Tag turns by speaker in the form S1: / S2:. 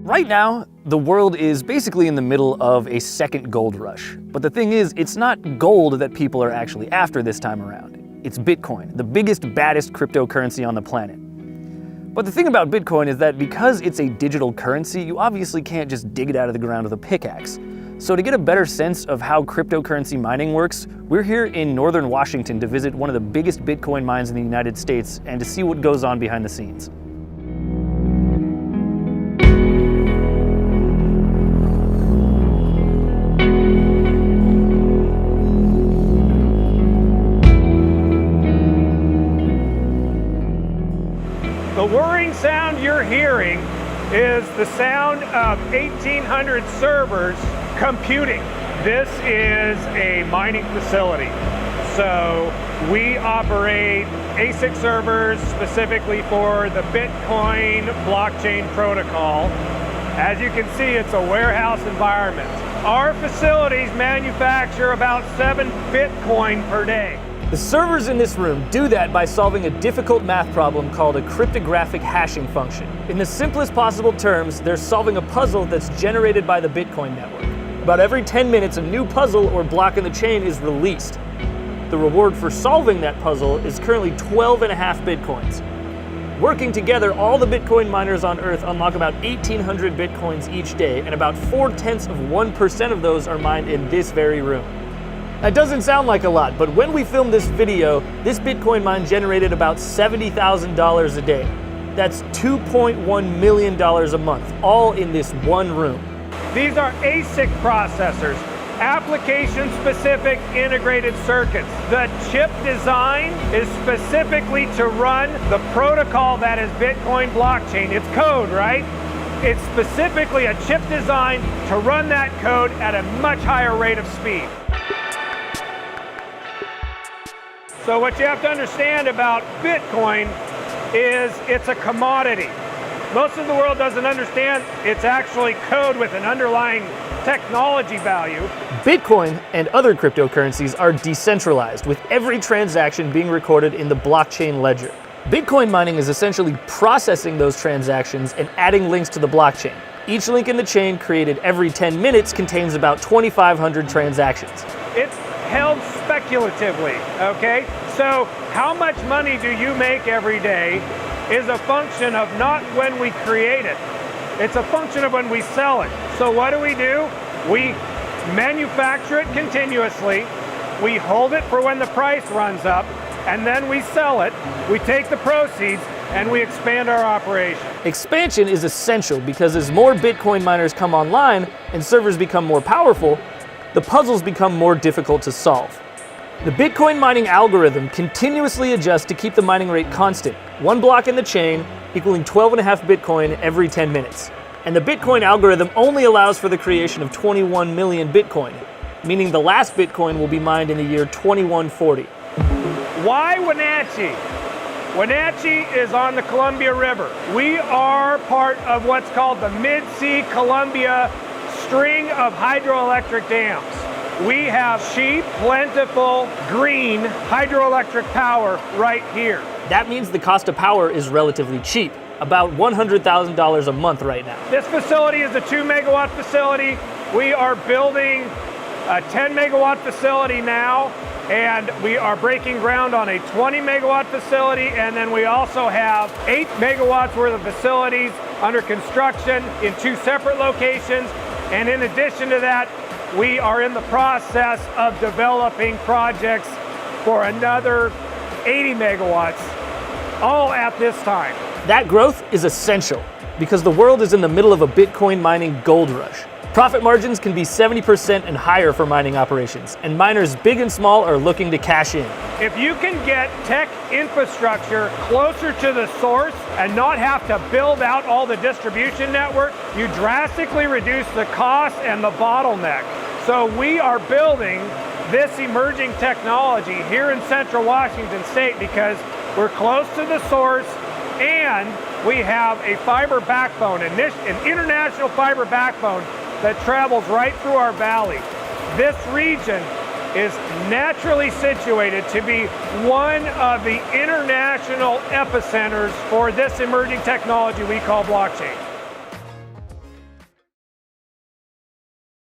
S1: Right now, the world is basically in the middle of a second gold rush. But the thing is, it's not gold that people are actually after this time around. It's Bitcoin, the biggest, baddest cryptocurrency on the planet. But the thing about Bitcoin is that because it's a digital currency, you obviously can't just dig it out of the ground with a pickaxe. So to get a better sense of how cryptocurrency mining works, we're here in northern Washington to visit one of the biggest Bitcoin mines in the United States and to see what goes on behind the scenes.
S2: The whirring sound you're hearing is the sound of 1,800 servers computing. This is a mining facility. So we operate ASIC servers specifically for the Bitcoin blockchain protocol. As you can see, it's a warehouse environment. Our facilities manufacture about 7 Bitcoin per day.
S1: The servers in this room do that by solving a difficult math problem called a cryptographic hashing function. In the simplest possible terms, they're solving a puzzle that's generated by the Bitcoin network. About every 10 minutes, a new puzzle or block in the chain is released. The reward for solving that puzzle is currently 12.5 Bitcoins. Working together, all the Bitcoin miners on Earth unlock about 1,800 Bitcoins each day, and about 0.4% of those are mined in this very room. That doesn't sound like a lot, but when we filmed this video, this Bitcoin mine generated about $70,000 a day. That's $2.1 million a month, all in this one room.
S2: These are ASIC processors, application-specific integrated circuits. The chip design is specifically to run the protocol that is Bitcoin blockchain. It's code, right? It's specifically a chip design to run that code at a much higher rate of speed. So what you have to understand about Bitcoin is it's a commodity. Most of the world doesn't understand it's actually code with an underlying technology value.
S1: Bitcoin and other cryptocurrencies are decentralized, with every transaction being recorded in the blockchain ledger. Bitcoin mining is essentially processing those transactions and adding links to the blockchain. Each link in the chain created every 10 minutes contains about 2,500 transactions.
S2: It's held speculatively, okay? So how much money do you make every day is a function of not when we create it. It's a function of when we sell it. So what do? We manufacture it continuously, we hold it for when the price runs up, and then we sell it, we take the proceeds, and we expand our operation.
S1: Expansion is essential because as more Bitcoin miners come online and servers become more powerful, the puzzles become more difficult to solve. The Bitcoin mining algorithm continuously adjusts to keep the mining rate constant, one block in the chain equaling 12.5 Bitcoin every 10 minutes. And the Bitcoin algorithm only allows for the creation of 21 million Bitcoin, meaning the last Bitcoin will be mined in the year 2140.
S2: Why Wenatchee? Wenatchee is on the Columbia River. We are part of what's called the Mid-Sea Columbia string of hydroelectric dams. We have cheap, plentiful, green hydroelectric power right here.
S1: That means the cost of power is relatively cheap, about $100,000 a month right now.
S2: This facility is a 2-megawatt facility. We are building a 10-megawatt facility now, and we are breaking ground on a 20-megawatt facility, and then we also have 8 megawatts worth of facilities under construction in 2 separate locations. And in addition to that, we are in the process of developing projects for another 80 megawatts, all at this time.
S1: That growth is essential because the world is in the middle of a Bitcoin mining gold rush. Profit margins can be 70% and higher for mining operations, and miners big and small are looking to cash in.
S2: If you can get tech infrastructure closer to the source and not have to build out all the distribution network, you drastically reduce the cost and the bottleneck. So we are building this emerging technology here in Central Washington State because we're close to the source and we have a fiber backbone, an international fiber backbone that travels right through our valley. This region is naturally situated to be one of the international epicenters for this emerging technology we call blockchain.